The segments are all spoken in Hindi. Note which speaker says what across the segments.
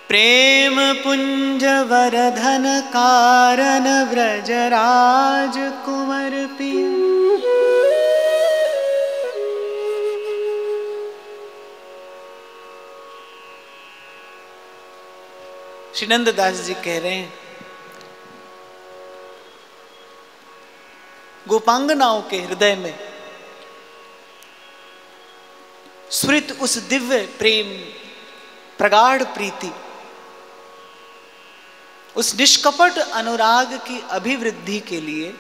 Speaker 1: प्रेम पुंज वरधन कारण व्रजराज कुंवर पिया। श्री नंददास जी कह रहे हैं, गोपांगनाओं के हृदय में स्फुरित उस दिव्य प्रेम, प्रगाढ़ प्रीति, उस निष्कपट अनुराग की अभिवृद्धि के लिए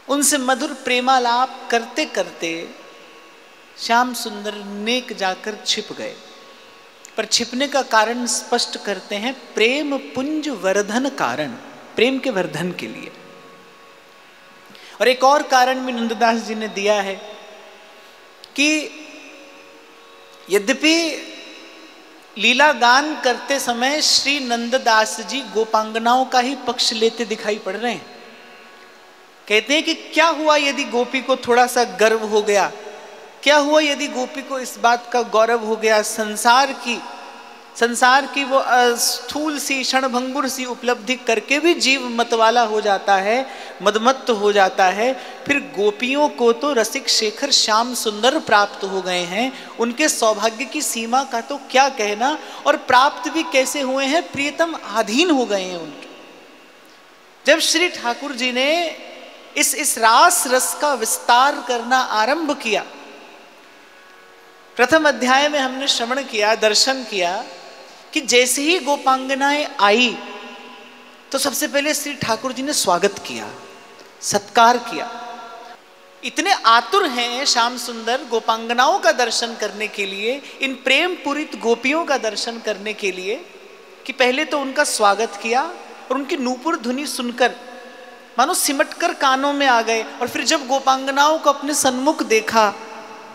Speaker 1: उनसे मधुर प्रेमालाप करते करते श्याम सुंदर नेक जाकर छिप गए। पर छिपने का कारण स्पष्ट करते हैं, प्रेम पुंज वर्धन कारण, प्रेम के वर्धन के लिए। और एक और कारण भी नंददास जी ने दिया है कि यद्यपि लीला गान करते समय श्री नंददास जी गोपांगनाओं का ही पक्ष लेते दिखाई पड़ रहे हैं। कहते हैं कि क्या हुआ यदि गोपी को थोड़ा सा गर्व हो गया, क्या हुआ यदि गोपी को इस बात का गौरव हो गया, संसार की वो स्थूल सी क्षणभंगुर सी उपलब्धि करके भी जीव मतवाला हो जाता है, मदमत्त हो जाता है। फिर गोपियों को तो रसिक शेखर श्याम सुंदर प्राप्त हो गए हैं, उनके सौभाग्य की सीमा का तो क्या कहना, और प्राप्त भी कैसे हुए हैं, प्रियतम आधीन हो गए हैं उनके। जब श्री ठाकुर जी ने इस रास रस का विस्तार करना आरंभ किया, प्रथम अध्याय में हमने श्रवण किया, दर्शन किया कि जैसे ही गोपांगनाएं आई तो सबसे पहले श्री ठाकुर जी ने स्वागत किया, सत्कार किया। इतने आतुर हैं श्याम सुंदर गोपांगनाओं का दर्शन करने के लिए, इन प्रेम पूरित गोपियों का दर्शन करने के लिए, कि पहले तो उनका स्वागत किया और उनकी नूपुर धुनी सुनकर मानो सिमटकर कानों में आ गए। और फिर जब गोपांगनाओं को अपने सन्मुख देखा,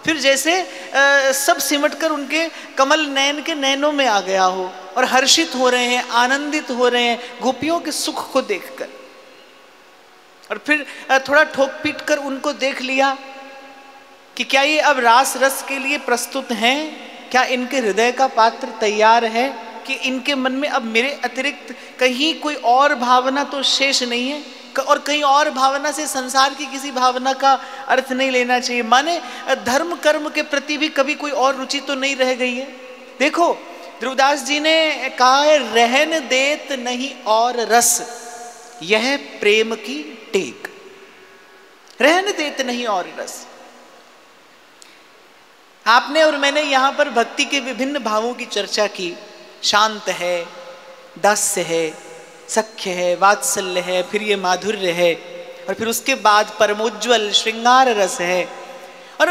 Speaker 1: फिर जैसे सब सिमटकर उनके कमल नयन के नैनों में आ गया हो और हर्षित हो रहे हैं, आनंदित हो रहे हैं गोपियों के सुख को देखकर। और फिर थोड़ा ठोक पीट कर उनको देख लिया कि क्या ये अब रास रस के लिए प्रस्तुत हैं, क्या इनके हृदय का पात्र तैयार है, कि इनके मन में अब मेरे अतिरिक्त कहीं कोई और भावना तो शेष नहीं है, और कहीं और भावना से संसार की किसी भावना का अर्थ नहीं लेना चाहिए। माने धर्म कर्म के प्रति भी कभी कोई और रुचि तो नहीं रह गई है। देखो ध्रुवदास जी ने कहा है, रहन देत नहीं और रस, यह प्रेम की टेक। रहन देत नहीं और रस। आपने और मैंने यहां पर भक्ति के विभिन्न भावों की चर्चा की। शांत है, दास्य है, सख्य है, वात्सल्य है, फिर ये माधुर्य है, और फिर उसके बाद परमोज्वल श्रृंगार रस है। और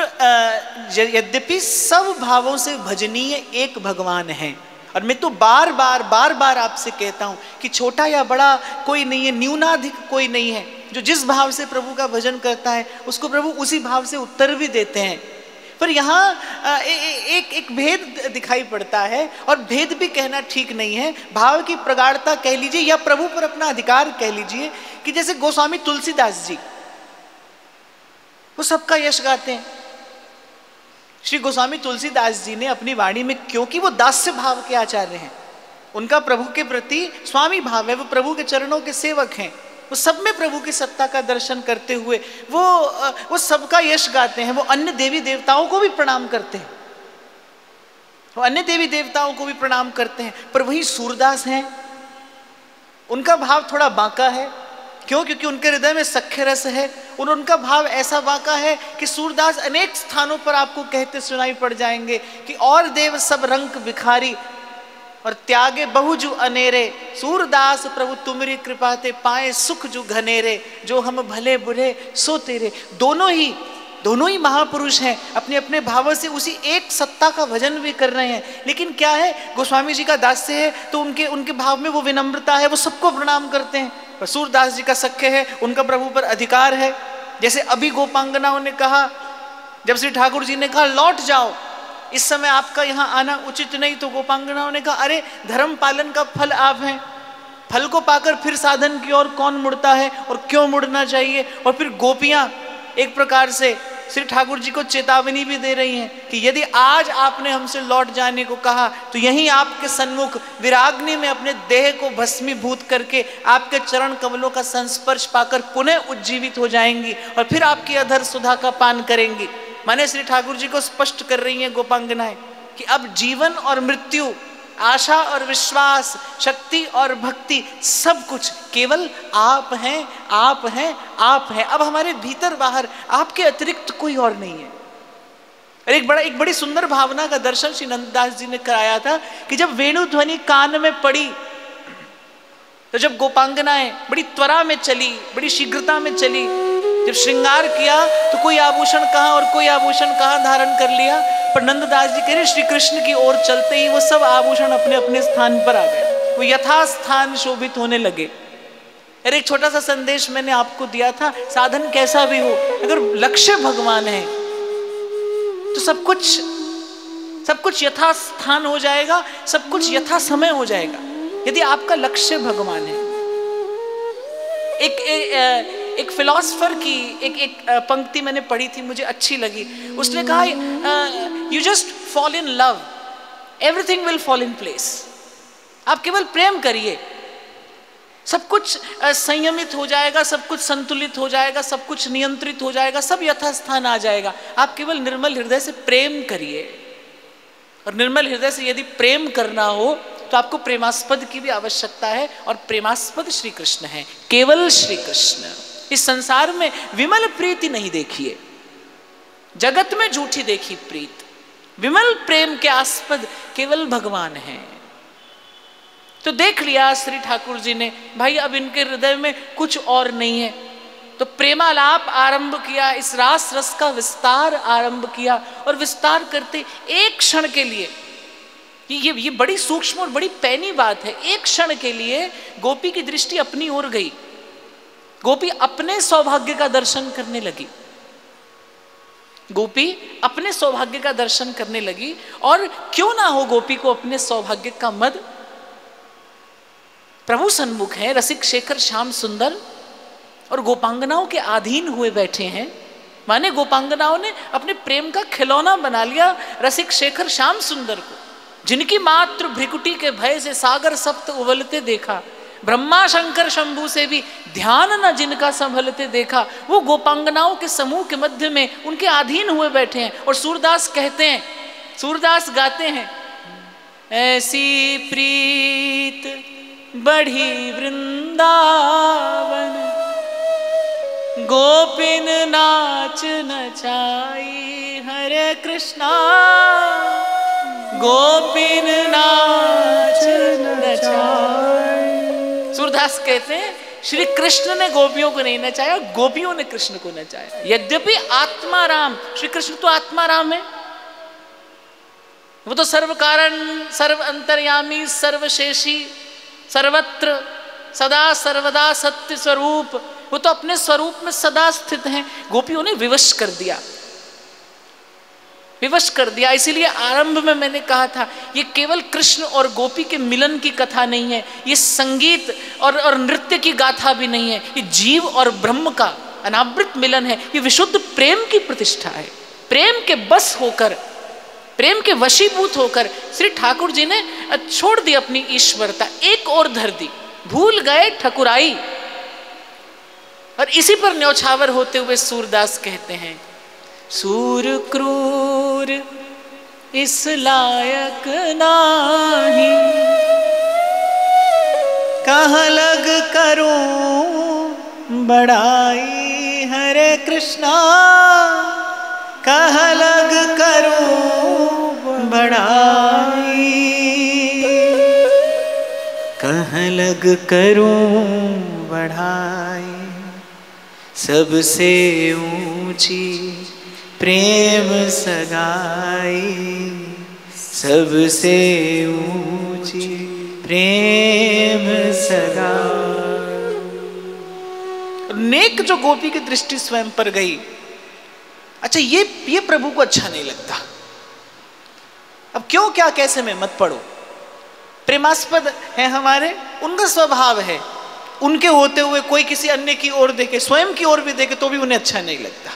Speaker 1: यद्यपि सब भावों से भजनीय एक भगवान है। और मैं तो बार बार आपसे कहता हूं कि छोटा या बड़ा कोई नहीं है, न्यूनाधिक कोई नहीं है। जो जिस भाव से प्रभु का भजन करता है उसको प्रभु उसी भाव से उत्तर भी देते हैं। पर यहाँ एक भेद दिखाई पड़ता है, और भेद भी कहना ठीक नहीं है, भाव की प्रगाढ़ता कह लीजिए या प्रभु पर अपना अधिकार कह लीजिए। कि जैसे गोस्वामी तुलसीदास जी, वो सबका यश गाते हैं। श्री गोस्वामी तुलसीदास जी ने अपनी वाणी में, क्योंकि वो दास्य भाव के आचार्य हैं, उनका प्रभु के प्रति स्वामी भाव है, वो प्रभु के चरणों के सेवक हैं, वो सब में प्रभु की सत्ता का दर्शन करते हुए वो सबका यश गाते हैं। वो अन्य देवी देवताओं को भी प्रणाम करते हैं, वो अन्य देवी देवताओं को भी प्रणाम करते हैं। पर वही सूरदास हैं, उनका भाव थोड़ा बांका है। क्यों? क्योंकि उनके हृदय में सख्य रस है, और उनका भाव ऐसा बांका है कि सूरदास अनेक स्थानों पर आपको कहते सुनाई पड़ जाएंगे कि और देव सब रंग भिखारी और त्यागे बहु जु अनेरे, सूरदास प्रभु तुमरी कृपा ते पाए सुख जु घनेरे, जो हम भले बुरे सो तेरे। दोनों ही महापुरुष हैं, अपने अपने भावों से उसी एक सत्ता का भजन भी कर रहे हैं। लेकिन क्या है, गोस्वामी जी का दास्य है तो उनके भाव में वो विनम्रता है, वो सबको प्रणाम करते हैं। पर सूरदास जी का सख्य है, उनका प्रभु पर अधिकार है। जैसे अभी गोपांगनाओं ने कहा, जब श्री ठाकुर जी ने कहा लौट जाओ, इस समय आपका यहाँ आना उचित नहीं, तो गोपांगनाओं ने कहा अरे धर्म पालन का फल आप हैं, फल को पाकर फिर साधन की ओर कौन मुड़ता है, और क्यों मुड़ना चाहिए। और फिर गोपियाँ एक प्रकार से श्री ठाकुर जी को चेतावनी भी दे रही हैं कि यदि आज आपने हमसे लौट जाने को कहा तो यहीं आपके सन्मुख विराग्नि में अपने देह को भस्मीभूत करके आपके चरण कमलों का संस्पर्श पाकर पुनः उज्जीवित हो जाएंगी और फिर आपकी अधर सुधा का पान करेंगी। माने श्री ठाकुर जी को स्पष्ट कर रही हैं गोपांगनाएं कि अब जीवन और मृत्यु, आशा और विश्वास, शक्ति और भक्ति, सब कुछ केवल आप हैं, आप हैं, आप हैं। अब हमारे भीतर बाहर आपके अतिरिक्त कोई और नहीं है। और एक बड़ी सुंदर भावना का दर्शन श्री नंददास जी ने कराया था कि जब वेणु ध्वनि कान में पड़ी तो जब गोपांगनाएं बड़ी त्वरा में चली, बड़ी शीघ्रता में चली, जब श्रृंगार किया तो कोई आभूषण कहाँ और कोई आभूषण कहाँ धारण कर लिया, पर नंददास जी कह रहे श्री कृष्ण की ओर चलते ही वो सब आभूषण अपने अपने स्थान पर आ गए, वो यथास्थान शोभित होने लगे। अरे एक छोटा सा संदेश मैंने आपको दिया था, साधन कैसा भी हो, अगर लक्ष्य भगवान है तो सब कुछ यथास्थान हो जाएगा, सब कुछ यथा समय हो जाएगा। यदि आपका लक्ष्य भगवान है। एक फिलोसफर की एक पंक्ति मैंने पढ़ी थी, मुझे अच्छी लगी। उसने कहा you just fall in love, everything will fall in place. आप केवल प्रेम करिए, सब कुछ संयमित हो जाएगा, सब कुछ संतुलित हो जाएगा, सब कुछ नियंत्रित हो जाएगा, सब यथास्थान आ जाएगा। आप केवल निर्मल हृदय से प्रेम करिए, और निर्मल हृदय से यदि प्रेम करना हो तो आपको प्रेमास्पद की भी आवश्यकता है, और प्रेमास्पद श्री कृष्ण है, केवल श्री कृष्ण। इस संसार में विमल प्रीति नहीं देखिए, जगत में झूठी देखी प्रीत, विमल प्रेम के आस्पद केवल भगवान है। तो देख लिया श्री ठाकुर जी ने, भाई अब इनके हृदय में कुछ और नहीं है, तो प्रेमालाप आरंभ किया, इस रास रस का विस्तार आरंभ किया, और विस्तार करते एक क्षण के लिए, ये बड़ी सूक्ष्म और बड़ी पैनी बात है, एक क्षण के लिए गोपी की दृष्टि अपनी ओर गई, गोपी अपने सौभाग्य का दर्शन करने लगी, गोपी अपने सौभाग्य का दर्शन करने लगी। और क्यों ना हो गोपी को अपने सौभाग्य का मद, प्रभु सन्मुख है, रसिक शेखर श्याम सुंदर, और गोपांगनाओं के अधीन हुए बैठे हैं। माने गोपांगनाओं ने अपने प्रेम का खिलौना बना लिया रसिक शेखर श्याम सुंदर को, जिनकी मात्र भ्रिकुटी के भय से सागर सप्त उबलते देखा, ब्रह्मा शंकर शंभु से भी ध्यान न जिनका संभलते देखा, वो गोपांगनाओं के समूह के मध्य में उनके अधीन हुए बैठे हैं। और सूरदास कहते हैं, सूरदास गाते हैं, ऐसी प्रीत बढ़ी वृंदावन, गोपिन नाच नचाई, हरे कृष्णा गोपिन नाच नचाई। सूरदास कहते हैं श्री कृष्ण ने गोपियों को नहीं नचाया, गोपियों ने कृष्ण को नचाया। यद्यपि आत्मा राम, श्री कृष्ण तो आत्मा राम है, वो तो सर्व कारण, सर्व अंतर्यामी, सर्वशेषी, सर्वत्र सदा सर्वदा सत्य स्वरूप, वो तो अपने स्वरूप में सदा स्थित हैं। गोपियों ने विवश कर दिया, विवश कर दिया। इसीलिए आरंभ में मैंने कहा था, ये केवल कृष्ण और गोपी के मिलन की कथा नहीं है, ये संगीत और नृत्य की गाथा भी नहीं है, ये जीव और ब्रह्म का अनावृत मिलन है, ये विशुद्ध प्रेम की प्रतिष्ठा है। प्रेम के बस होकर, प्रेम के वशीभूत होकर श्री ठाकुर जी ने छोड़ दी अपनी ईश्वरता, एक और धर दी, भूल गए ठकुराई। और इसी पर न्यौछावर होते हुए सूरदास कहते हैं, सूर क्रूर इस लायक नाही, कहाँ लग करूं बड़ाई, हरे कृष्णा कहाँ लग करूं बड़ाई, कहाँ लग करूं बढ़ाई, सबसे ऊंची प्रेम सगाई, सबसे ऊंची प्रेम सगाई। नेक जो गोपी की दृष्टि स्वयं पर गई, अच्छा ये प्रभु को अच्छा नहीं लगता। अब क्यों क्या कैसे में मत पड़ो, प्रेमास्पद है हमारे, उनका स्वभाव है, उनके होते हुए कोई किसी अन्य की ओर देखे, स्वयं की ओर भी देखे तो भी उन्हें अच्छा नहीं लगता।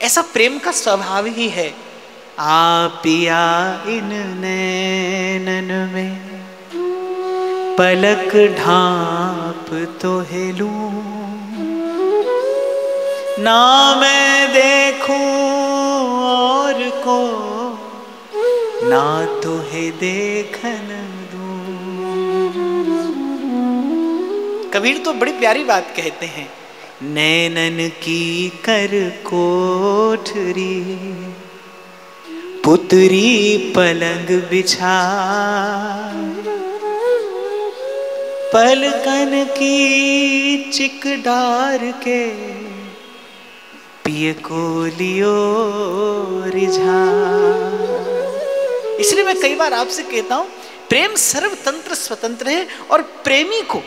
Speaker 1: ऐसा प्रेम का स्वभाव ही है। आपिया इन नैनन में पलक ढांप तो हेलूं, ना मैं देखूं और को, ना तो है देखन दूं। कबीर तो बड़ी प्यारी बात कहते हैं, नैनन की कर कोठरी पुतरी पलंग बिछा, पलकन की चिक डार के पिए को लियो रिझा। इसलिए मैं कई बार आपसे कहता हूं, प्रेम सर्वतंत्र स्वतंत्र है और प्रेमी को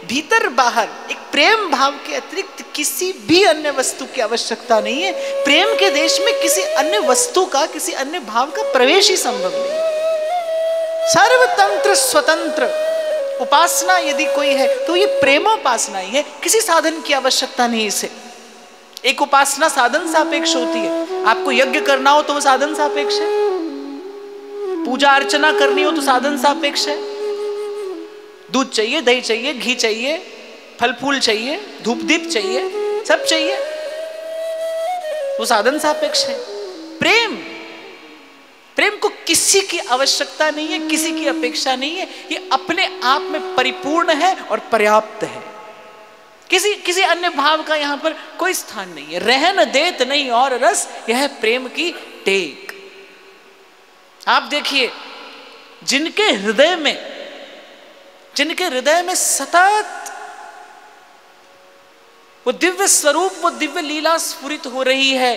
Speaker 1: भीतर बाहर एक प्रेम भाव के अतिरिक्त किसी भी अन्य वस्तु की आवश्यकता नहीं है। प्रेम के देश में किसी अन्य वस्तु का, किसी अन्य भाव का प्रवेश ही संभव नहीं। सर्वतंत्र स्वतंत्र उपासना यदि कोई है तो ये प्रेमोपासना ही है, किसी साधन की आवश्यकता नहीं इसे। एक उपासना साधन सापेक्ष होती है। आपको यज्ञ करना हो तो वो साधन सापेक्ष है, पूजा अर्चना करनी हो तो साधन सापेक्ष है। दूध चाहिए, दही चाहिए, घी चाहिए, फल फूल चाहिए, धूप दीप चाहिए, सब चाहिए, वो साधन सापेक्ष है। प्रेम, प्रेम को किसी की आवश्यकता नहीं है, किसी की अपेक्षा नहीं है, ये अपने आप में परिपूर्ण है और पर्याप्त है। किसी अन्य भाव का यहां पर कोई स्थान नहीं है। रहन देत नहीं और रस, यह प्रेम की टेक। आप देखिए, जिनके हृदय में सतत वो दिव्य स्वरूप, वो दिव्य लीला स्फुरित हो रही है,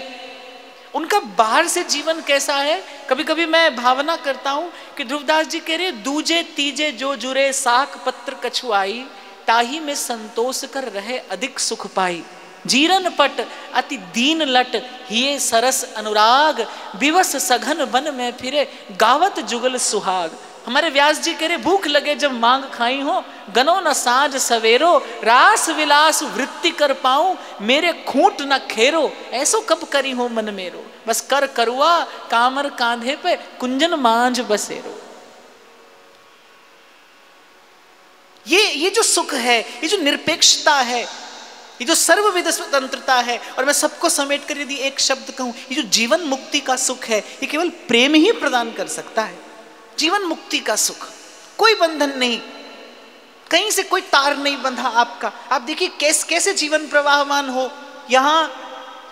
Speaker 1: उनका बाहर से जीवन कैसा है। कभी कभी मैं भावना करता हूं कि ध्रुवदास जी कह रहे, दूजे तीजे जो जुरे साख पत्र कछुआई, ताही में संतोष कर रहे अधिक सुख पाई। जीरन पट अति दीन लट हिये सरस अनुराग, विवश सघन वन में फिरे गावत जुगल सुहाग। हमारे व्यास जी कह रहे, भूख लगे जब मांग खाई हो, गनो न साँझ सवेरो, रास विलास वृत्ति कर पाऊं, मेरे खूंट न खेरो, ऐसो कब करी हो मन मेरो, बस कर करुआ कामर कांधे पे कुंजन मांझ बसेरो। ये जो सुख है, ये जो निरपेक्षता है, ये जो सर्वविध स्वतंत्रता है, और मैं सबको समेट कर यदि एक शब्द कहूं, ये जो जीवन मुक्ति का सुख है, ये केवल प्रेम ही प्रदान कर सकता है। जीवन मुक्ति का सुख, कोई बंधन नहीं, कहीं से कोई तार नहीं बंधा आपका। आप देखिए कैसे जीवन प्रवाहमान हो, यहां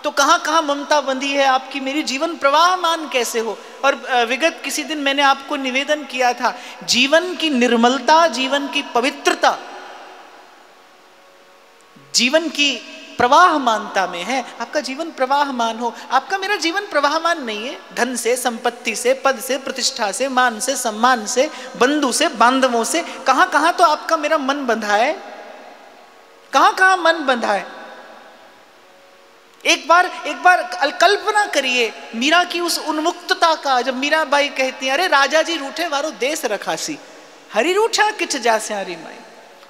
Speaker 1: तो कहां कहां ममता बंधी है आपकी, मेरी जीवन प्रवाहमान कैसे हो। और विगत किसी दिन मैंने आपको निवेदन किया था, जीवन की निर्मलता, जीवन की पवित्रता जीवन की प्रवाहमानता में है। आपका जीवन प्रवाहमान हो, आपका मेरा जीवन प्रवाहमान नहीं है। धन से, संपत्ति से, पद से, प्रतिष्ठा से, मान से, सम्मान से, बंधु से, बांधवों से, कहां कहां तो आपका मेरा मन बंधा है, कहां कहां मन बंधा है। एक बार कल्पना करिए मीरा की उस उन्मुक्तता का, जब मीराबाई कहती है, अरे राजा जी रूठे वारो देश रखासी, हरि रूठा किछ जास्यारी माई,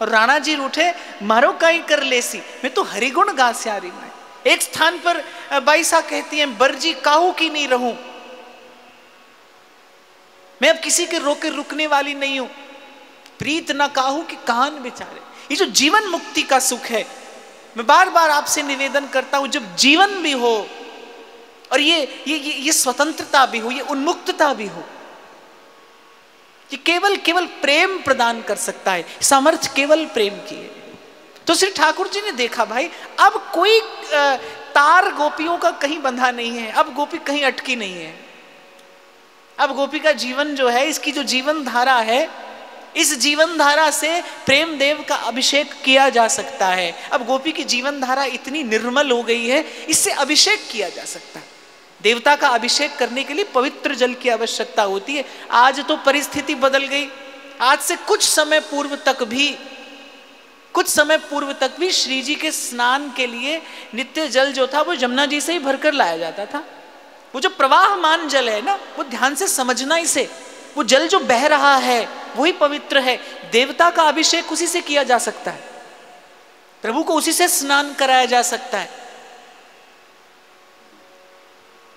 Speaker 1: और राणा जी रूठे मारो काई कर लेसी, मैं तो हरिगुण गास्यारी माई। एक स्थान पर बाई सा कहती है, बरजी काहू की नहीं रहूं, मैं अब किसी के रोके रुकने वाली नहीं हूं, प्रीत न काहू कि कान बेचारे। ये जो जीवन मुक्ति का सुख है, मैं बार बार आपसे निवेदन करता हूं, जब जीवन भी हो और ये स्वतंत्रता भी हो, ये उन्मुक्तता भी हो, ये केवल प्रेम प्रदान कर सकता है। सामर्थ्य केवल प्रेम की है। तो श्री ठाकुर जी ने देखा, भाई अब कोई तार गोपियों का कहीं बंधा नहीं है, अब गोपी कहीं अटकी नहीं है। अब गोपी का जीवन जो है, इसकी जो जीवन धारा है, इस जीवन धारा से प्रेम देव का अभिषेक किया जा सकता है। अब गोपी की जीवन धारा इतनी निर्मल हो गई है, इससे अभिषेक किया जा सकता है। देवता का अभिषेक करने के लिए पवित्र जल की आवश्यकता होती है। आज तो परिस्थिति बदल गई। आज से कुछ समय पूर्व तक भी श्री जी के स्नान के लिए नित्य जल जो था वो जमुना जी से ही भरकर लाया जाता था। वो जो प्रवाहमान जल है ना, वो ध्यान से समझना इसे, वो जल जो बह रहा है वही पवित्र है। देवता का अभिषेक उसी से किया जा सकता है, प्रभु को उसी से स्नान कराया जा सकता है।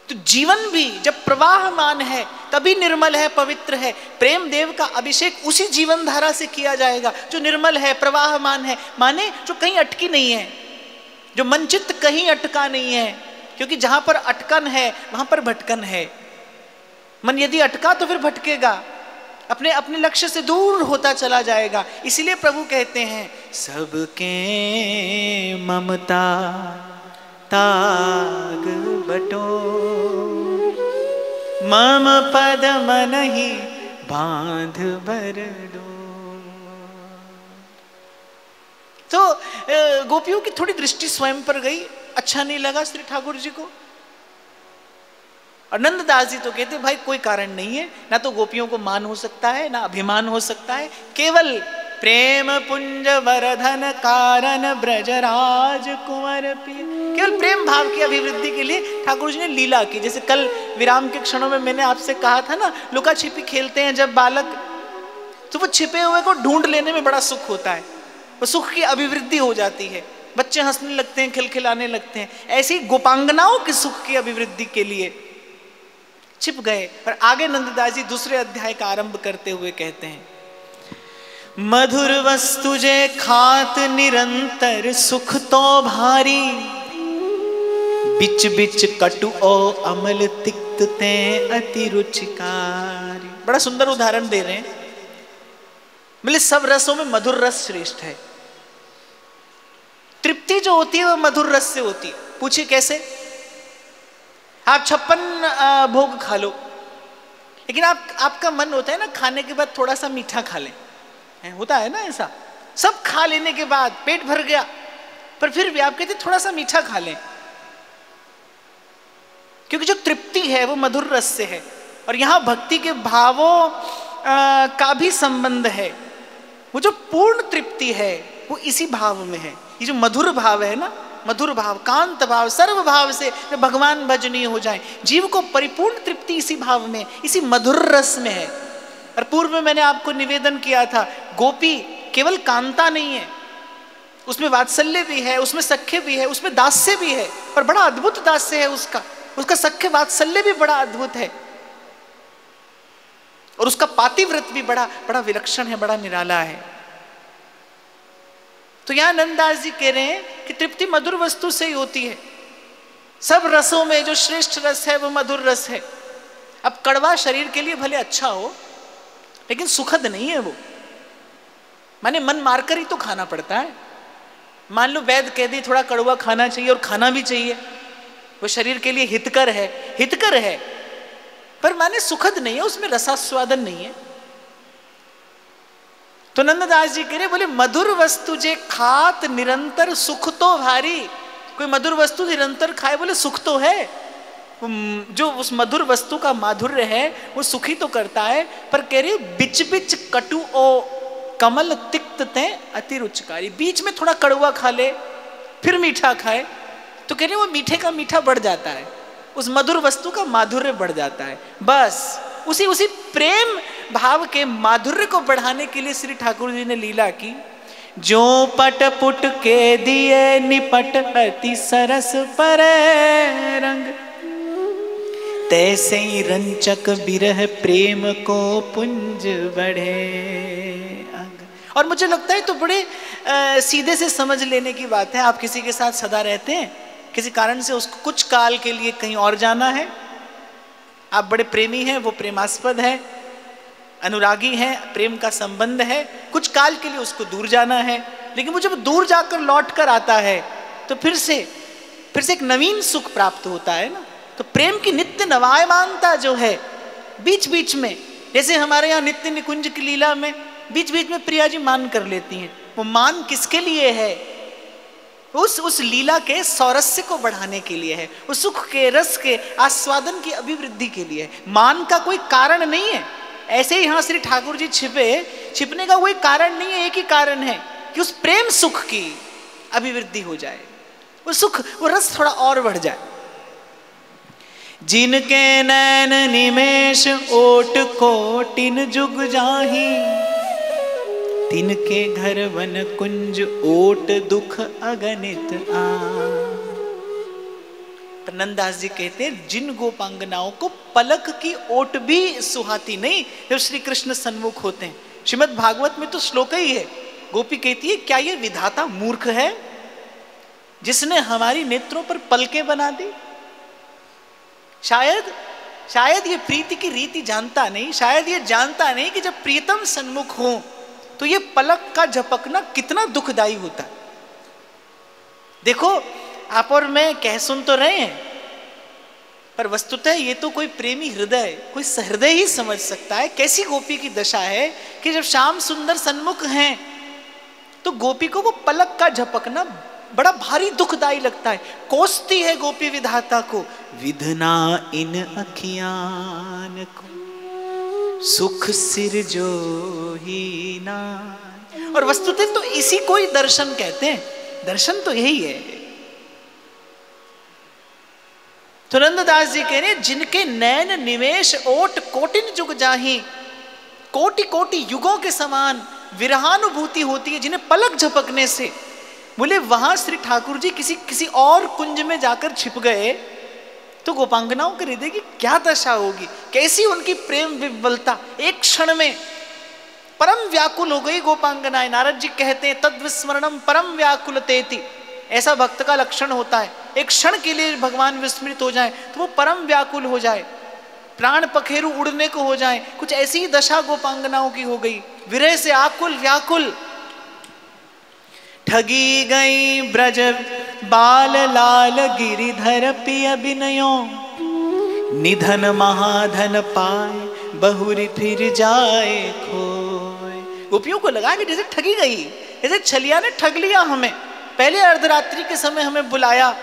Speaker 1: तो जीवन भी जब प्रवाहमान है तभी निर्मल है, पवित्र है। प्रेम देव का अभिषेक उसी जीवन धारा से किया जाएगा जो निर्मल है, प्रवाहमान है, माने जो कहीं अटकी नहीं है, जो मनचित्त कहीं अटका नहीं है। क्योंकि जहां पर अटकन है वहां पर भटकन है। मन यदि अटका तो फिर भटकेगा, अपने अपने लक्ष्य से दूर होता चला जाएगा। इसीलिए प्रभु कहते हैं सबके ममता ताग बटो, मम पद मन ही बांध बरडो। तो गोपियों की थोड़ी दृष्टि स्वयं पर गई, अच्छा नहीं लगा श्री ठाकुर जी को। और नंददास जी तो कहते भाई कोई कारण नहीं है, ना तो गोपियों को मान हो सकता है ना अभिमान हो सकता है, केवल प्रेम पुंज वरधन कारण ब्रजराज कुंवर पी, केवल प्रेम भाव की अभिवृद्धि के लिए ठाकुर जी ने लीला की। जैसे कल विराम के क्षणों में मैंने आपसे कहा था ना, लुका छिपी खेलते हैं जब बालक, तो वो छिपे हुए को ढूंढ लेने में बड़ा सुख होता है, वो सुख की अभिवृद्धि हो जाती है, बच्चे हंसने लगते हैं, खिलखिलाने लगते हैं। ऐसी गोपांगनाओं के सुख की अभिवृद्धि के लिए छिप गए। और आगे नंददास जी दूसरे अध्याय का आरंभ करते हुए कहते हैं मधुर वस्तु जे खात निरंतर सुख तो भारी, बिच बिच कटु ओ अमल तिक्त ते अति रुचिकारी। बड़ा सुंदर उदाहरण दे रहे हैं, बोले सब रसों में मधुर रस श्रेष्ठ है। तृप्ति जो होती है वो मधुर रस से होती है। पूछिए कैसे? आप 56 भोग खा लो, लेकिन आपका मन होता है ना खाने के बाद थोड़ा सा मीठा खा लें, होता है ना ऐसा। सब खा लेने के बाद पेट भर गया, पर फिर भी आप कहते थोड़ा सा मीठा खा लें, क्योंकि जो तृप्ति है वो मधुर रस से है। और यहां भक्ति के भावों का भी संबंध है। वो जो पूर्ण तृप्ति है वो इसी भाव में है। ये जो मधुर भाव है ना, मधुर भाव, कांत भाव, सर्व भाव से जब भगवान भजनीय हो जाए, जीव को परिपूर्ण तृप्ति इसी भाव में, इसी मधुर रस में है। और पूर्व में मैंने आपको निवेदन किया था, गोपी केवल कांता नहीं है, उसमें वात्सल्य भी है, उसमें सख्य भी है, उसमें दास्य भी है, और बड़ा अद्भुत दास्य है उसका सख्य वात्सल्य भी बड़ा अद्भुत है, और उसका पातिव्रत भी बड़ा बड़ा विलक्षण है, बड़ा निराला है। तो यहां नंददास जी कह रहे हैं कि तृप्ति मधुर वस्तु से ही होती है। सब रसों में जो श्रेष्ठ रस है वो मधुर रस है। अब कड़वा शरीर के लिए भले अच्छा हो, लेकिन सुखद नहीं है वो, माने मन मारकर ही तो खाना पड़ता है। मान लो वैद्य कह दे थोड़ा कड़वा खाना चाहिए, और खाना भी चाहिए, वो शरीर के लिए हितकर है, पर माने सुखद नहीं है, उसमें रसास्वादन नहीं है। तो नंददास जी कह रहे, बोले मधुर वस्तु जे खात निरंतर सुख तो भारी। कोई मधुर वस्तु निरंतर खाए, बोले सुख तो है, जो उस मधुर वस्तु का माधुर्य है वो सुखी तो करता है, पर कह रही बिच बिच कटु ओ कमल तिक्त ते अति रुचिकारी। बीच में थोड़ा कड़वा खा ले फिर मीठा खाए, तो कह रही वो मीठे का मीठा बढ़ जाता है, उस मधुर वस्तु का माधुर्य बढ़ जाता है। बस उसी प्रेम भाव के माधुर्य को बढ़ाने के लिए श्री ठाकुर जी ने लीला की। जो पट पुट के दिए निपट अति सरस पर रंग, तैसे ही रंचक बिरह प्रेम को पुंज बढ़े अंग। और मुझे लगता है तो बड़े सीधे से समझ लेने की बात है। आप किसी के साथ सदा रहते हैं, किसी कारण से उसको कुछ काल के लिए कहीं और जाना है, आप बड़े प्रेमी हैं, वो प्रेमास्पद है, अनुरागी हैं, प्रेम का संबंध है, कुछ काल के लिए उसको दूर जाना है, लेकिन वो जब दूर जाकर लौट कर आता है तो फिर से एक नवीन सुख प्राप्त होता है ना। तो प्रेम की नित्य नवायमानता जो है बीच बीच में, जैसे हमारे यहाँ नित्य निकुंज की लीला में बीच बीच में प्रिया जी मान कर लेती हैं, वो मान किसके लिए है? उस लीला के सौरस्य को बढ़ाने के लिए है, उस सुख के रस के आस्वादन की अभिवृद्धि के लिए है। मान का कोई कारण नहीं है। ऐसे ही यहाँ श्री ठाकुर जी छिपने का कोई कारण नहीं है, एक ही कारण है कि उस प्रेम सुख की अभिवृद्धि हो जाए, वो सुख वो रस थोड़ा और बढ़ जाए। जिनके नैन निमेश ओट कोटिन जुग जाही, तिनके घर वन कुंज ओट दुख अगणित आ। पर नंददास जी कहते हैं जिन गोपांगनाओं को पलक की ओट भी सुहाती नहीं जब श्री कृष्ण सन्मुख होते हैं। श्रीमद् भागवत में तो श्लोक ही है, गोपी कहती है क्या ये विधाता मूर्ख है जिसने हमारी नेत्रों पर पलकें बना दी। शायद ये प्रीति की रीति जानता नहीं, शायद ये जानता नहीं कि जब प्रियतम सन्मुख हो तो ये पलक का झपकना कितना दुखदाई होता है। देखो आप और मैं कह सुन तो रहे हैं, पर वस्तुतः ये तो कोई प्रेमी हृदय, कोई सहृदय ही समझ सकता है कैसी गोपी की दशा है कि जब श्याम सुंदर सन्मुख हैं तो गोपी को वो पलक का झपकना बड़ा भारी दुखदाई लगता है। कोसती है गोपी विधाता को, विधना इन अखियान को सुख सिर जो ही ना। और वस्तुतः तो इसी को ही दर्शन कहते हैं, दर्शन तो यही है। तो नंददास जी कह रहे जिनके नैन निवेश ओट कोटिन जुग जाही, कोटि कोटि युगों के समान विरहानुभूति होती है जिन्हें पलक झपकने से। बोले वहां श्री ठाकुर जी किसी और कुंज में जाकर छिप गए तो गोपांगनाओं के हृदय की क्या दशा होगी, कैसी उनकी प्रेम विवलता। एक क्षण में परम व्याकुल हो गई गोपांगनाएं। नारद जी कहते हैं तद विस्मरणम परम व्याकुलतेति, ऐसा भक्त का लक्षण होता है। एक क्षण के लिए भगवान विस्मृत हो जाए तो वो परम व्याकुल हो जाए, प्राण पखेरु उड़ने को हो जाए। कुछ ऐसी ही दशा गोपांगनाओं की हो गई, विरह से आकुल व्याकुल। ठगी गई ब्रज बाल लाल गिरिधर पिय बिनयो, निधन महाधन पाए बहुरी फिर जाए खोए। गोपियों को लगा कि जैसे ठगी गई, जैसे छलिया ने ठग लिया हमें। पहले अर्धरात्रि के समय हमें बुलाया,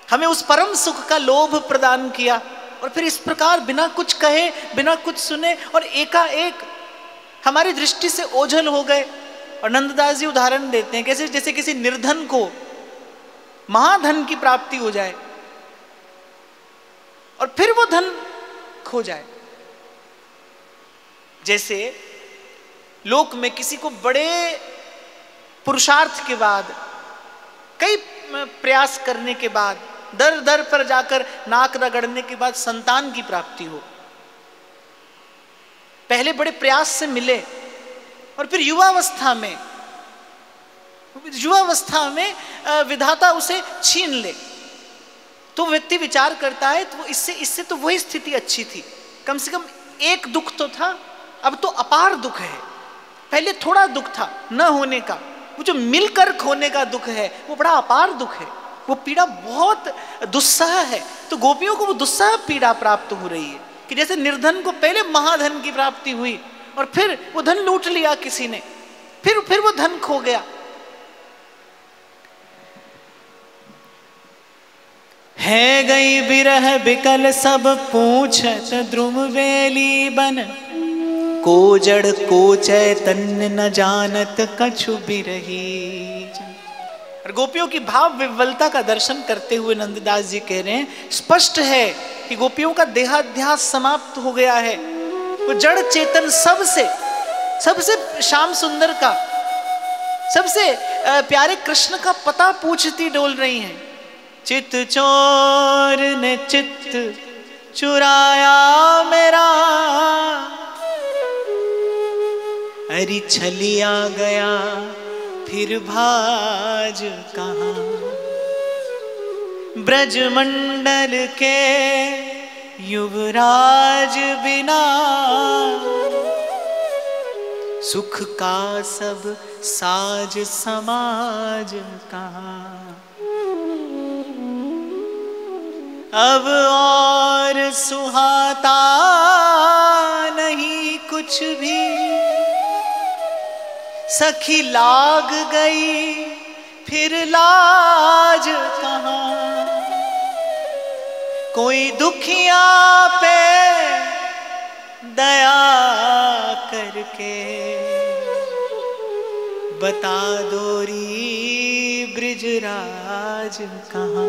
Speaker 1: हमें उस परम सुख का लोभ प्रदान किया, और फिर इस प्रकार बिना कुछ कहे बिना कुछ सुने और एकाएक हमारी दृष्टि से ओझल हो गए। और नंददास जी उदाहरण देते हैं कैसे जैसे किसी निर्धन को महाधन की प्राप्ति हो जाए और फिर वो धन खो जाए। जैसे लोक में किसी को बड़े पुरुषार्थ के बाद, कई प्रयास करने के बाद, दर दर पर जाकर नाक रगड़ने के बाद संतान की प्राप्ति हो। पहले बड़े प्रयास से मिले और फिर युवावस्था में विधाता उसे छीन ले, तो व्यक्ति विचार करता है तो इससे तो वही स्थिति अच्छी थी, कम से कम एक दुख तो था, अब तो अपार दुख है। पहले थोड़ा दुख था न होने का, वो जो मिलकर खोने का दुख है वो बड़ा अपार दुख है, वो पीड़ा बहुत दुस्सह है। तो गोपियों को वो दुस्सह पीड़ा प्राप्त हो रही है कि जैसे निर्धन को पहले महाधन की प्राप्ति हुई और फिर वो धन लूट लिया किसी ने, फिर वो धन खो गया। है गई बिरह बिकल सब पूछत द्रुम वेली बन, को जड़ को चैतन्य न जानत कछु बिरही। और गोपियों की भाव विवलता का दर्शन करते हुए नंददास जी कह रहे हैं स्पष्ट है कि गोपियों का देहाध्यास समाप्त हो गया है। वो जड़ चेतन सबसे श्याम सुंदर का, सबसे प्यारे कृष्ण का पता पूछती डोल रही हैं। चित चोर ने चित चुराया मेरा, अरे छलिया गया फिर भाज कहाँ। ब्रजमंडल के युवराज बिना, सुख का सब साज समाज कहाँ। अब और सुहाता नहीं कुछ भी, सखी लाग गई फिर लाज कहाँ। कोई दुखिया पे दया करके बता दो री ब्रिजराज कहाँ।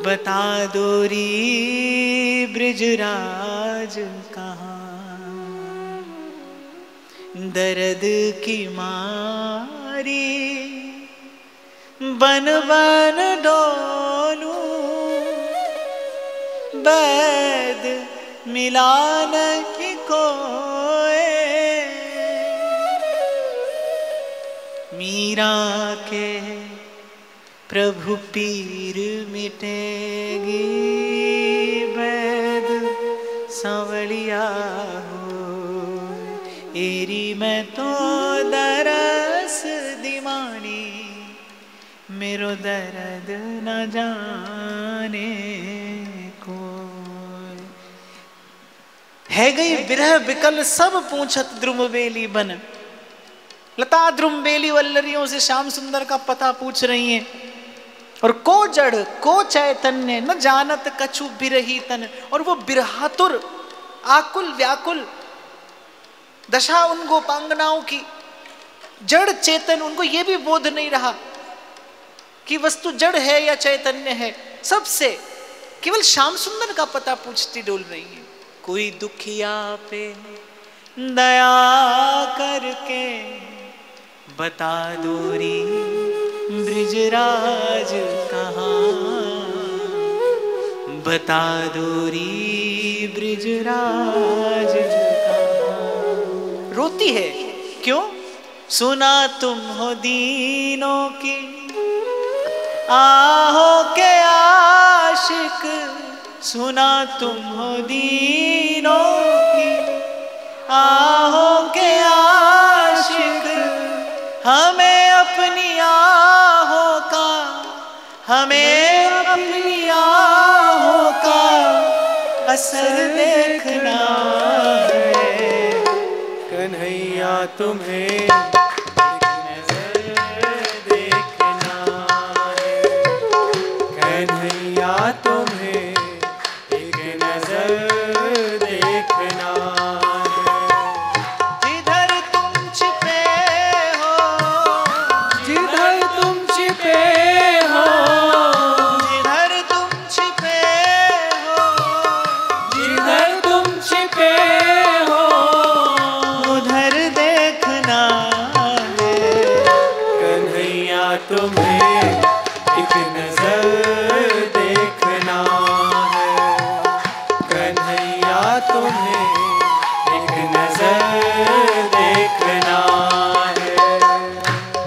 Speaker 1: बता दो री ब्रिजराज कहाँ। दर्द की मारी बन बन डोलू बैद मिलान की कोय, मीरा के प्रभु पीर मिटेगी, बैद सांवलिया हो एरी मैं तो दरस दीवानी, मेरो दर्द न जाने को। है गई बिरह बिकल सब पूछत द्रुम बेली बन, लता द्रुम बेली वल्लरियों से श्याम सुंदर का पता पूछ रही हैं। और को जड़ को चैतन्य न जानत कछु बिरही तन, और वो बिरहातुर आकुल व्याकुल दशा उन गोपांगनाओं की, जड़ चेतन उनको ये भी बोध नहीं रहा कि वस्तु जड़ है या चैतन्य है। सबसे केवल श्याम सुंदर का पता पूछती डोल रही है। कोई दुखिया पे दया करके बता दूरी ब्रिजराज कहाँ, बता दूरी ब्रिजराज कहाँ। रोती है क्यों? सुना तुम हो दीनों की आहो के आशिक, सुना तुम हो दीनों की आहो के आशिक, हमें अपनी आहों का, हमें अपनी आहों का असर देखना है।
Speaker 2: कन्हैया तुम्हें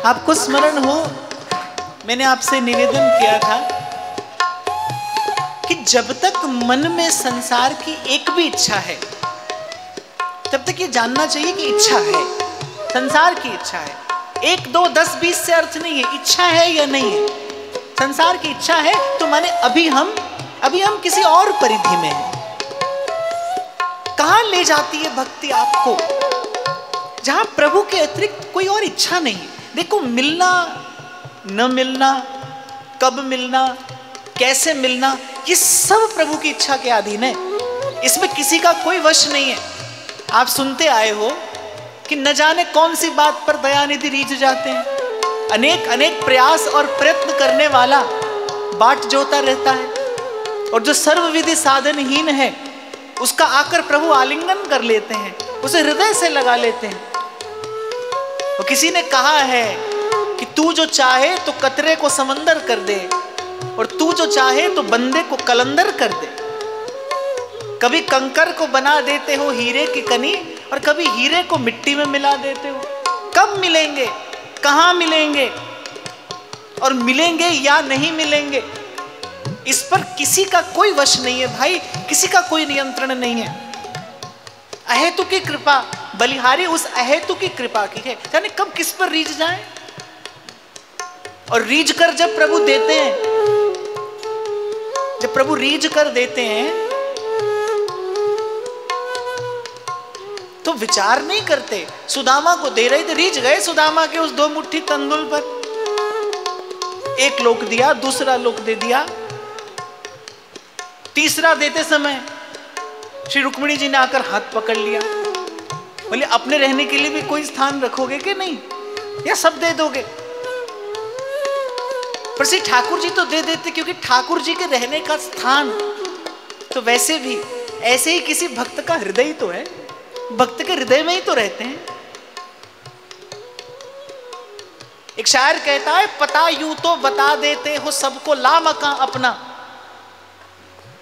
Speaker 1: आपको स्मरण हो, मैंने आपसे निवेदन किया था कि जब तक मन में संसार की एक भी इच्छा है तब तक ये जानना चाहिए कि इच्छा है, संसार की इच्छा है। 1, 2, 10, 20 से अर्थ नहीं है, इच्छा है या नहीं है। संसार की इच्छा है तो माने अभी हम किसी और परिधि में हैं। कहां ले जाती है भक्ति आपको? जहां प्रभु के अतिरिक्त कोई और इच्छा नहीं है। देखो, मिलना न मिलना, कब मिलना, कैसे मिलना, ये सब प्रभु की इच्छा के अधीन है। इसमें किसी का कोई वश नहीं है। आप सुनते आए हो कि न जाने कौन सी बात पर दयानिधि रीझ जाते हैं। अनेक अनेक प्रयास और प्रयत्न करने वाला बाट जोता रहता है, और जो सर्वविधि साधनहीन है उसका आकर प्रभु आलिंगन कर लेते हैं, उसे हृदय से लगा लेते हैं। और किसी ने कहा है कि तू जो चाहे तो कतरे को समंदर कर दे, और तू जो चाहे तो बंदे को कलंदर कर दे। कभी कंकर को बना देते हो हीरे की कनी, और कभी हीरे को मिट्टी में मिला देते हो। कब मिलेंगे, कहां मिलेंगे, और मिलेंगे या नहीं मिलेंगे, इस पर किसी का कोई वश नहीं है भाई, किसी का कोई नियंत्रण नहीं है। अहेतु की कृपा, बलिहारी उस अहेतु की कृपा की है, यानी कब किस पर रीझ जाए। और रीझ कर जब प्रभु देते हैं, जब प्रभु रीझ कर देते हैं तो विचार नहीं करते। सुदामा को दे रहे थे, रीझ गए सुदामा के उस 2 मुट्ठी तंदुल पर। एक लोक दिया, दूसरा लोक दे दिया, तीसरा देते समय श्री रुक्मिणी जी ने आकर हाथ पकड़ लिया। बोले अपने रहने के लिए भी कोई स्थान रखोगे कि नहीं, या सब दे दोगे? पर श्री ठाकुर जी तो दे देते, क्योंकि ठाकुर जी के रहने का स्थान तो वैसे भी ऐसे ही किसी भक्त का हृदय तो है, भक्त के हृदय में ही तो रहते हैं। एक शायर कहता है, पता यूं तो बता देते हो सबको लामका अपना।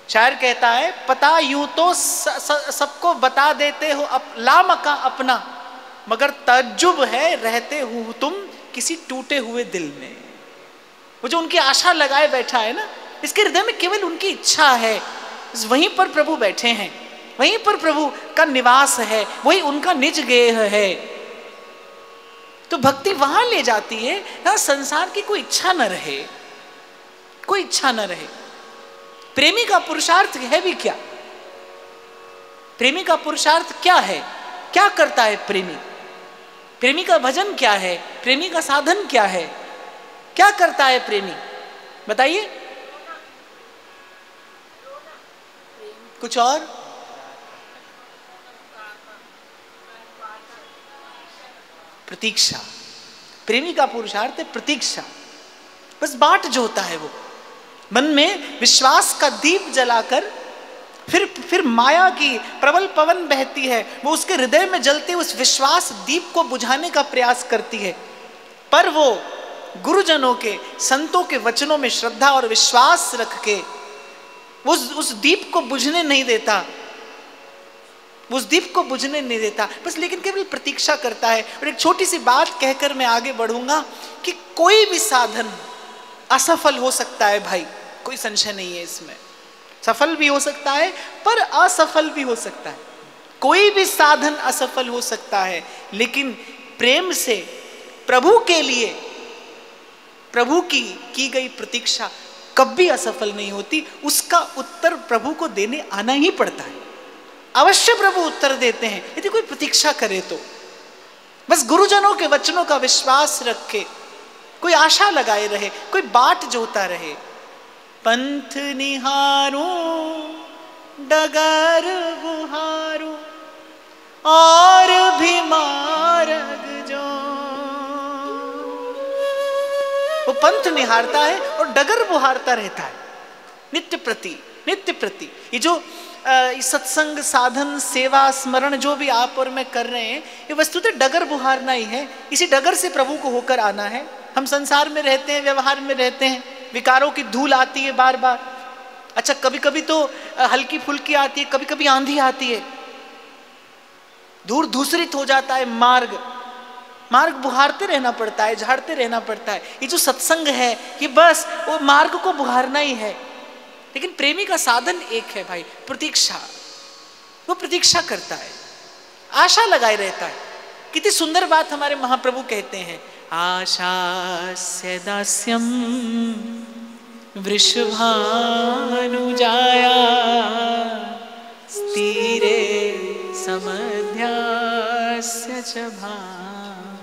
Speaker 1: शायर कहता है, पता यूं तो सबको बता देते हो लामका अपना, मगर तज्जुब है रहते हो तुम किसी टूटे हुए दिल में। वो जो उनकी आशा लगाए बैठा है ना, इसके हृदय में केवल उनकी इच्छा है, वहीं पर प्रभु बैठे हैं, वहीं पर प्रभु का निवास है, वही उनका निज गेह है। तो भक्ति वहां ले जाती है जहां संसार की कोई इच्छा न रहे, कोई इच्छा न रहे। प्रेमी का पुरुषार्थ है भी क्या? प्रेमी का पुरुषार्थ क्या है? क्या करता है प्रेमी? प्रेमी का भजन क्या है? प्रेमी का साधन क्या है? क्या करता है प्रेमी? बताइए। कुछ और? प्रतीक्षा। प्रेमी का पुरुषार्थ है प्रतीक्षा। बस बाट जो होता है वो मन में विश्वास का दीप जलाकर, फिर माया की प्रबल पवन बहती है, वो उसके हृदय में जलते उस विश्वास दीप को बुझाने का प्रयास करती है, पर वो गुरुजनों के, संतों के वचनों में श्रद्धा और विश्वास रख के उस दीप को बुझने नहीं देता, उस दीप को बुझने नहीं देता, बस लेकिन केवल प्रतीक्षा करता है। और एक छोटी सी बात कहकर मैं आगे बढ़ूंगा कि कोई भी साधन असफल हो सकता है भाई, कोई संशय नहीं है इसमें। सफल भी हो सकता है पर असफल भी हो सकता है, कोई भी साधन असफल हो सकता है, लेकिन प्रेम से प्रभु के लिए प्रभु की गई प्रतीक्षा कभी असफल नहीं होती। उसका उत्तर प्रभु को देने आना ही पड़ता है। अवश्य प्रभु उत्तर देते हैं यदि कोई प्रतीक्षा करे तो। बस गुरुजनों के वचनों का विश्वास रखे, कोई आशा लगाए रहे, कोई बाट जोता रहे। पंथ निहारो डगर बुहारो और भी मार्ग जो। वो पंथ निहारता है और डगर बुहारता रहता है नित्य प्रति, नित्य प्रति। ये जो सत्संग, साधन, सेवा, स्मरण जो भी आप और मैं कर रहे हैं, ये वस्तुतः डगर बुहारना ही है। इसी डगर से प्रभु को होकर आना है। हम संसार में रहते हैं, व्यवहार में रहते हैं, विकारों की धूल आती है बार बार। अच्छा, कभी कभी तो हल्की फुल्की आती है, कभी कभी आंधी आती है, धूल धूसरित हो जाता है मार्ग। मार्ग बुहारते रहना पड़ता है, झाड़ते रहना पड़ता है। ये जो सत्संग है, ये बस वो मार्ग को बुहारना ही है। लेकिन प्रेमी का साधन एक है भाई, प्रतीक्षा। वो प्रतीक्षा करता है, आशा लगाए रहता है। कितनी सुंदर बात हमारे महाप्रभु कहते हैं, आशास्य दास्यम वृषभानुजाया स्थिरे समध्यास्य च भान।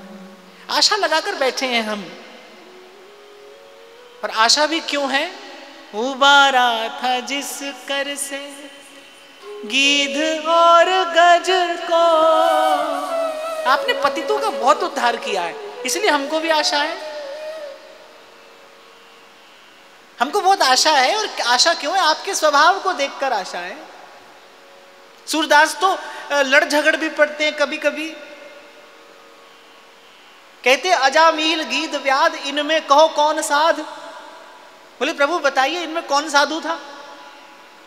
Speaker 1: आशा लगाकर बैठे हैं हम। और आशा भी क्यों है? उबारा था जिस कर से गीध और गज को। आपने पतितों का बहुत उद्धार किया है, इसलिए हमको भी आशा है। हमको बहुत आशा है। और आशा क्यों है? आपके स्वभाव को देखकर आशा है। सूरदास तो लड़ झगड़ भी पड़ते हैं कभी कभी। कहते अजामील गीध व्याध इनमें कहो कौन साध। बोले प्रभु बताइए इनमें कौन साधु था?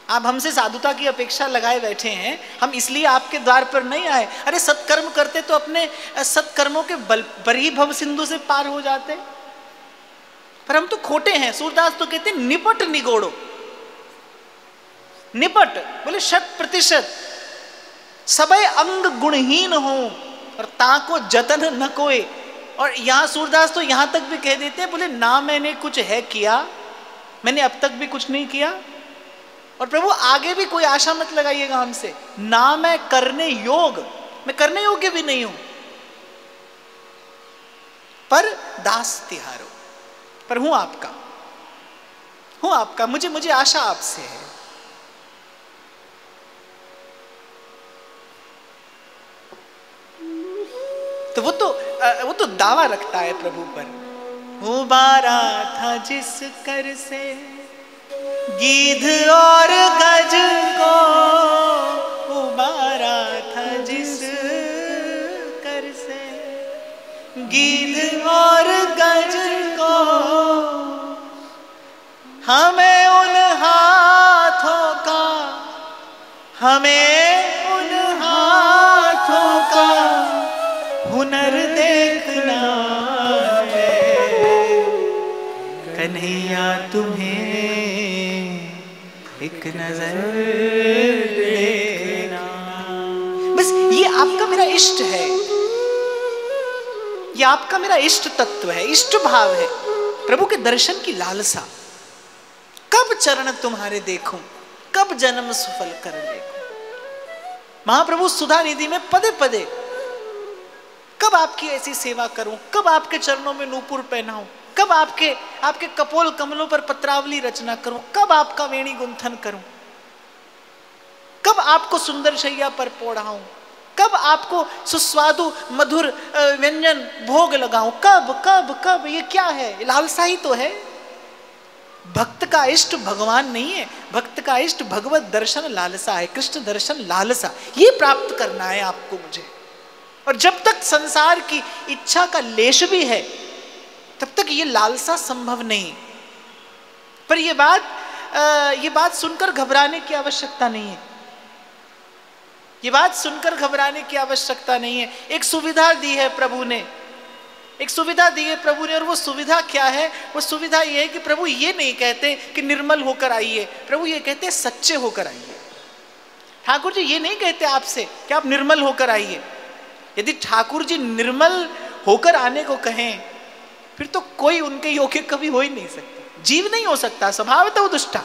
Speaker 1: आप हमसे साधुता की अपेक्षा लगाए बैठे हैं, हम इसलिए आपके द्वार पर नहीं आए। अरे सत्कर्म करते तो अपने सत्कर्मों के बरी भव सिंधु से पार हो जाते, पर हम तो खोटे हैं। सूरदास तो कहते निपट निगोड़ो। निपट बोले 100% सबे अंग गुणहीन हो और ताको जतन न कोई। और यहाँ सूरदास तो यहाँ तक भी कह देते हैं, बोले ना मैंने कुछ है किया, मैंने अब तक भी कुछ नहीं किया। और प्रभु आगे भी कोई आशा मत लगाइएगा हमसे, ना मैं करने योग्य, मैं करने योग्य भी नहीं हूं, पर दास तिहारो, पर हूं आपका, हूं आपका। मुझे आशा आपसे है। तो वो तो दावा रखता है प्रभु पर। उबारा था जिस कर से गीध और गज को, उबारा था जिस कर से गीध और गज हमें उन हाथों का, हमें उन हाथों का हुनर देखना है। कन्हैया तुम्हें एक नजर देखना। बस ये आपका मेरा इष्ट है, ये आपका मेरा इष्ट तत्व है, इष्ट भाव है, प्रभु के दर्शन की लालसा। कब चरण तुम्हारे देखूं, कब जन्म सफल कर देखूं। महाप्रभु सुधा निधि में पदे पदे, कब आपकी ऐसी सेवा करूं, कब आपके चरणों में नूपुर पहनाऊं, कब आपके कपोल कमलों पर पत्रावली रचना करूं, कब आपका वेणी गुंथन करूं, कब आपको सुंदर शैया पर पोढ़ाऊं, कब आपको सुस्वादु मधुर व्यंजन भोग लगाऊं, कब कब कब। ये क्या है? लालसा ही तो है। भक्त का इष्ट भगवान नहीं है, भक्त का इष्ट भगवत दर्शन लालसा है, कृष्ण दर्शन लालसा। ये प्राप्त करना है आपको मुझे। और जब तक संसार की इच्छा का लेश भी है तब तक ये लालसा संभव नहीं। पर ये बात सुनकर घबराने की आवश्यकता नहीं है, ये बात सुनकर घबराने की आवश्यकता नहीं है। एक सुविधा दी है प्रभु ने, एक सुविधा दी है प्रभु ने, और वो सुविधा क्या है? वो सुविधा ये है कि प्रभु ये नहीं कहते कि निर्मल होकर आइए, प्रभु ये कहते सच्चे होकर आइए। ठाकुर जी ये नहीं कहते आपसे कि आप निर्मल होकर आइए। यदि ठाकुर जी निर्मल होकर आने को कहें फिर तो कोई उनके योग्य कभी हो ही नहीं सकता, जीव नहीं हो सकता, स्वभावतः वो दुष्टा।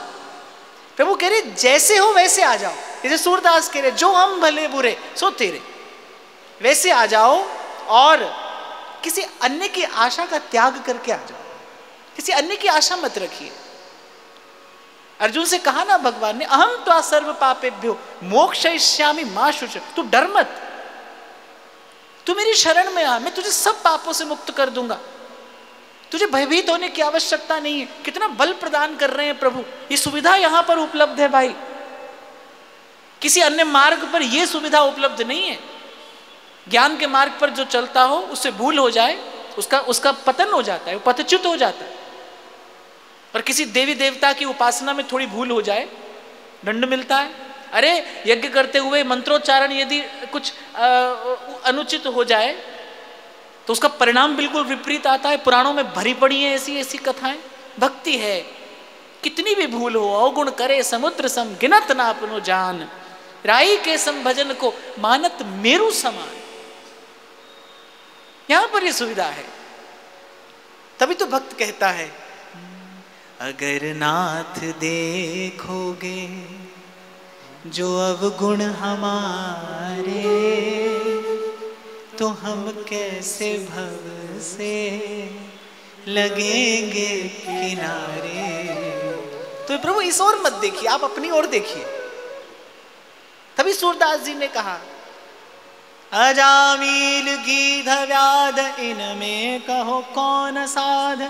Speaker 1: प्रभु कह रहे जैसे हो वैसे आ जाओ। जैसे सूरदास कह रहे जो हम भले बुरे सो तेरे, वैसे आ जाओ और किसी अन्य की आशा का त्याग करके आ जाओ, किसी अन्य की आशा मत रखिए। अर्जुन से कहा ना भगवान ने, अहम त्वा सर्व पापेभ्यो मोक्षयिष्यामि मा शुच। तू डर मत, तू मेरी शरण में आ, मैं तुझे सब पापों से मुक्त कर दूंगा, तुझे भयभीत होने की आवश्यकता नहीं है। कितना बल प्रदान कर रहे हैं प्रभु, ये सुविधा यहां पर उपलब्ध है भाई। किसी अन्य मार्ग पर यह सुविधा उपलब्ध नहीं है। ज्ञान के मार्ग पर जो चलता हो उससे भूल हो जाए, उसका पतन हो जाता है, वो पतच्युत हो जाता है। और किसी देवी देवता की उपासना में थोड़ी भूल हो जाए दंड मिलता है। अरे यज्ञ करते हुए मंत्रोच्चारण यदि कुछ अनुचित हो जाए तो उसका परिणाम बिल्कुल विपरीत आता है। पुराणों में भरी पड़ी है ऐसी ऐसी कथाएं। भक्ति है, कितनी भी भूल हो अवगुण करे समुद्र सम, गिनत ना अपनो जान, राई के सम भजन को मानत मेरु समान। यहां पर यह सुविधा है। तभी तो भक्त कहता है, अगर नाथ देखोगे जो अवगुण हमारे, तो हम कैसे भव से लगेंगे किनारे। तो प्रभु इस ओर मत देखिए, आप अपनी ओर देखिए। तभी सूरदास जी ने कहा, अजामिल गीध व्याध इनमें कहो कौन साध,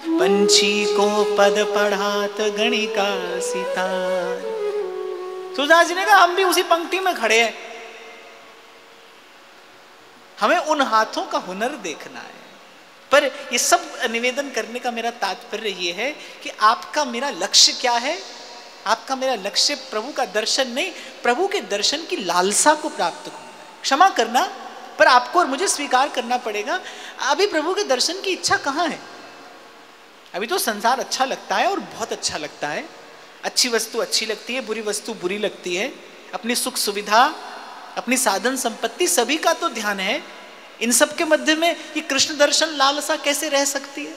Speaker 1: पंछी को पद पढ़ात गणिका सितार। सूरदास जी ने कहा हम भी उसी पंक्ति में खड़े हैं, हमें उन हाथों का हुनर देखना है। पर ये सब निवेदन करने का मेरा तात्पर्य ये है कि आपका मेरा लक्ष्य क्या है? आपका मेरा लक्ष्य प्रभु का दर्शन नहीं, प्रभु के दर्शन की लालसा को प्राप्त करना है। क्षमा करना, पर आपको और मुझे स्वीकार करना पड़ेगा, अभी प्रभु के दर्शन की इच्छा कहाँ है? अभी तो संसार अच्छा लगता है और बहुत अच्छा लगता है। अच्छी वस्तु अच्छी लगती है, बुरी वस्तु बुरी लगती है। अपनी सुख सुविधा, अपनी साधन संपत्ति, सभी का तो ध्यान है। इन सब के मध्य में ये कृष्ण दर्शन लालसा कैसे रह सकती है?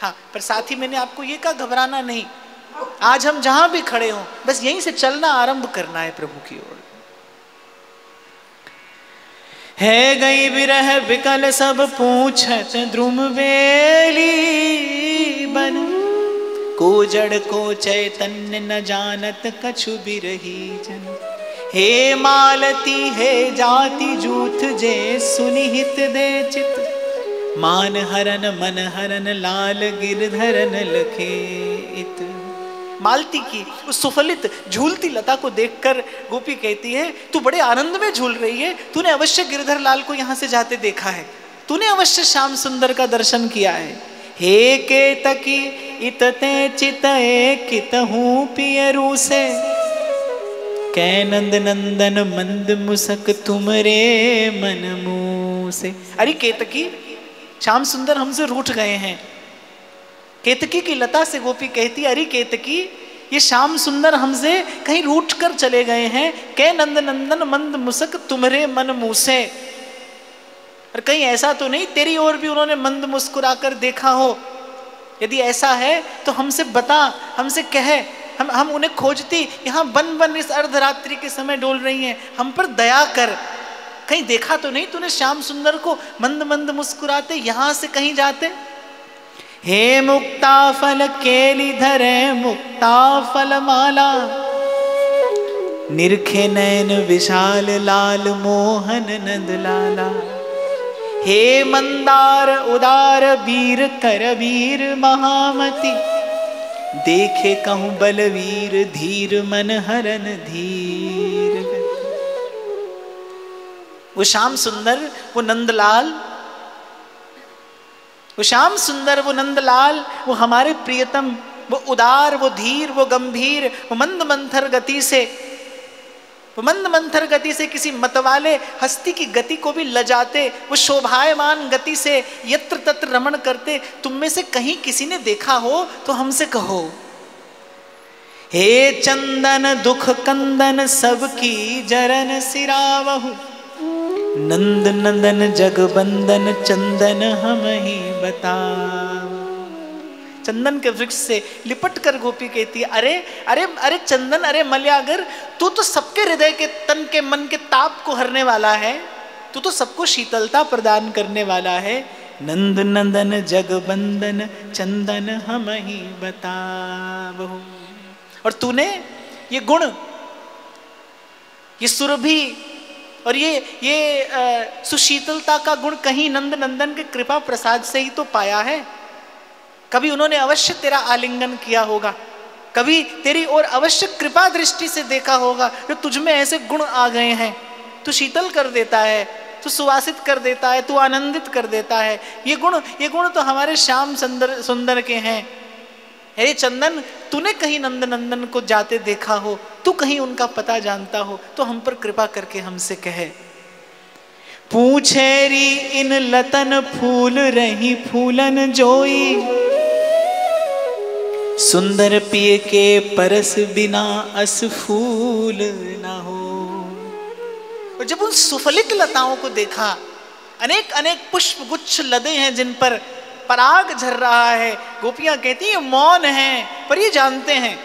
Speaker 1: हाँ, पर साथ ही मैंने आपको ये कहा घबराना नहीं। आज हम जहां भी खड़े हों बस यहीं से चलना आरंभ करना है प्रभु की ओर। है गई विरह विकल सब पूछत द्रुम वेली बन, को जड़ को चैतन्य न जानत कछु बिरही जन। हे मालती हे जाति जूथ जे सुनिहित दे चित, मान हरन मन हरन लाल गिरधरन लखेत। मालती की उस सुफलित झूलती लता को देखकर गोपी कहती है, तू बड़े आनंद में झूल रही है, तूने अवश्य गिरधर लाल को यहाँ से जाते देखा है, तूने अवश्य श्याम सुंदर का दर्शन किया है। हे केतकी इतते चितए कितहूँ पियरू से, कै नंद नंदन मंद मुसक तुमरे मन मुँह से। अरे केतकी, श्याम सुंदर हमसे रूठ गए हैं। केतकी की लता से गोपी कहती, अरे केतकी, ये श्याम सुंदर हमसे कहीं रूठ कर चले गए हैं। कै नंद नंदन मंद मुसक तुमरे मन मुँह से, और कहीं ऐसा तो नहीं तेरी ओर भी उन्होंने मंद मुस्कुराकर देखा हो? यदि ऐसा है तो हमसे बता, हमसे कहे, हम उन्हें खोजती। यहाँ बन बन इस अर्धरात्रि के समय डोल रही हैं, हम पर दया कर। कहीं देखा तो नहीं तूने श्याम सुंदर को मंद मंद मुस्कुराते यहाँ से कहीं जाते? हे मुक्ता फल केली धरे मुक्ता फल माला, निरखे नयन विशाल लाल मोहन नंद लाला। हे मंदार उदार वीर कर वीर महामती, देखे कहूँ बलवीर धीर मन हरन धीर। वो श्याम सुंदर, वो नंदलाल, वो श्याम सुंदर, वो नंदलाल, वो हमारे प्रियतम, वो उदार, वो धीर, वो गंभीर, वो मंद मंथर गति से, वो मंद मंथर गति से किसी मतवाले हस्ती की गति को भी लजाते, वो शोभायमान गति से यत्र तत्र रमण करते। तुम में से कहीं किसी ने देखा हो तो हमसे कहो। हे चंदन दुख कंदन सबकी जरन सिरावहु, नंद नंदन जगबंदन चंदन हम ही बताओ। चंदन के वृक्ष से लिपट कर गोपी कहती है, अरे अरे अरे चंदन, अरे मल्यागर, तू तो सबके हृदय के तन के मन के ताप को हरने वाला है, तू तो सबको शीतलता प्रदान करने वाला है। नंद नंदन जगबंदन चंदन हम ही बतावहु। और तूने ये गुण, ये सुरभि और ये सुशीतलता का गुण कहीं नंद नंदन के कृपा प्रसाद से ही तो पाया है। कभी उन्होंने अवश्य तेरा आलिंगन किया होगा, कभी तेरी ओर अवश्य कृपा दृष्टि से देखा होगा, जो तुझ में ऐसे गुण आ गए हैं। तू शीतल कर देता है, तू सुवासित कर देता है, तू आनंदित कर देता है। ये गुण तो हमारे श्याम सुंदर के हैं। हे चंदन, तूने कहीं नंद नंदन को जाते देखा हो, तू कहीं उनका पता जानता हो तो हम पर कृपा करके हमसे कहे। पूछेरी इन लतन फूल रही फूलन जोई, सुंदर पिय के परस बिना अस फूल ना हो। और जब उन सुफलित लताओं को देखा, अनेक अनेक पुष्प गुच्छ लदे हैं जिन पर पराग झर रहा है, गोपियां कहती है मौन है पर ये जानते हैं।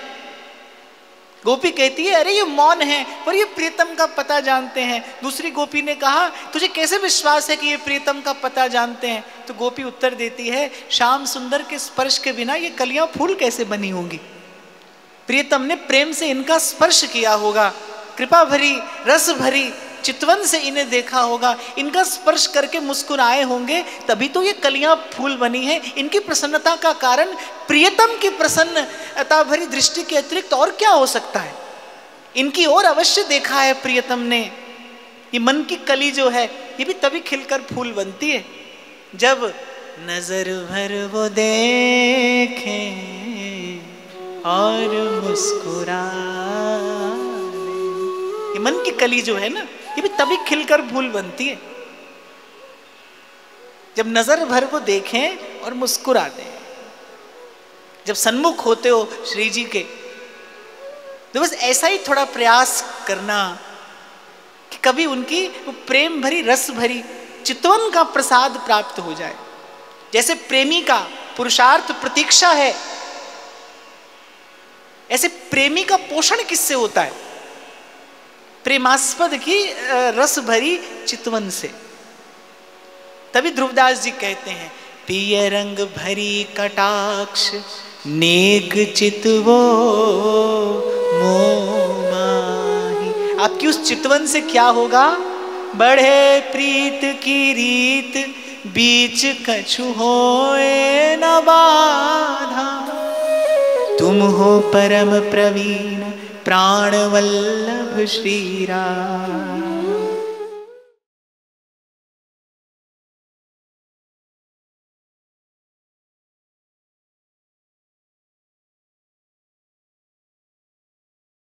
Speaker 1: गोपी कहती है अरे ये मौन है पर ये प्रियतम का पता जानते हैं। दूसरी गोपी ने कहा तुझे कैसे विश्वास है कि ये प्रियतम का पता जानते हैं? तो गोपी उत्तर देती है श्याम सुंदर के स्पर्श के बिना ये कलियां फूल कैसे बनी होंगी? प्रियतम ने प्रेम से इनका स्पर्श किया होगा, कृपा भरी रस भरी चितवन से इन्हें देखा होगा, इनका स्पर्श करके मुस्कुराए होंगे, तभी तो ये कलियां फूल बनी है। इनकी प्रसन्नता का कारण प्रियतम की प्रसन्नता भरी दृष्टि के अतिरिक्त और क्या हो सकता है? इनकी ओर अवश्य देखा है प्रियतम ने। ये मन की कली जो है ये भी तभी खिलकर फूल बनती है जब नजर भर वो देखे और मुस्कुरा। ये मन की कली जो है ना ये भी तभी खिलकर फूल बनती है जब नजर भर को देखें और मुस्कुरा दें। जब सन्मुख होते हो श्री जी के तो बस ऐसा ही थोड़ा प्रयास करना कि कभी उनकी वो प्रेम भरी रस भरी चितवन का प्रसाद प्राप्त हो जाए। जैसे प्रेमी का पुरुषार्थ प्रतीक्षा है, ऐसे प्रेमी का पोषण किससे होता है? प्रेमास्पद की रस भरी चितवन से। तभी ध्रुवदास जी कहते हैं पिय रंग भरी कटाक्ष नेक चितवो मोमाही। आपकी उस चितवन से क्या होगा? बढ़े प्रीत की रीत बीच कछु होए न बाधा, तुम हो परम प्रवीण प्राण वल्लभ श्री राम।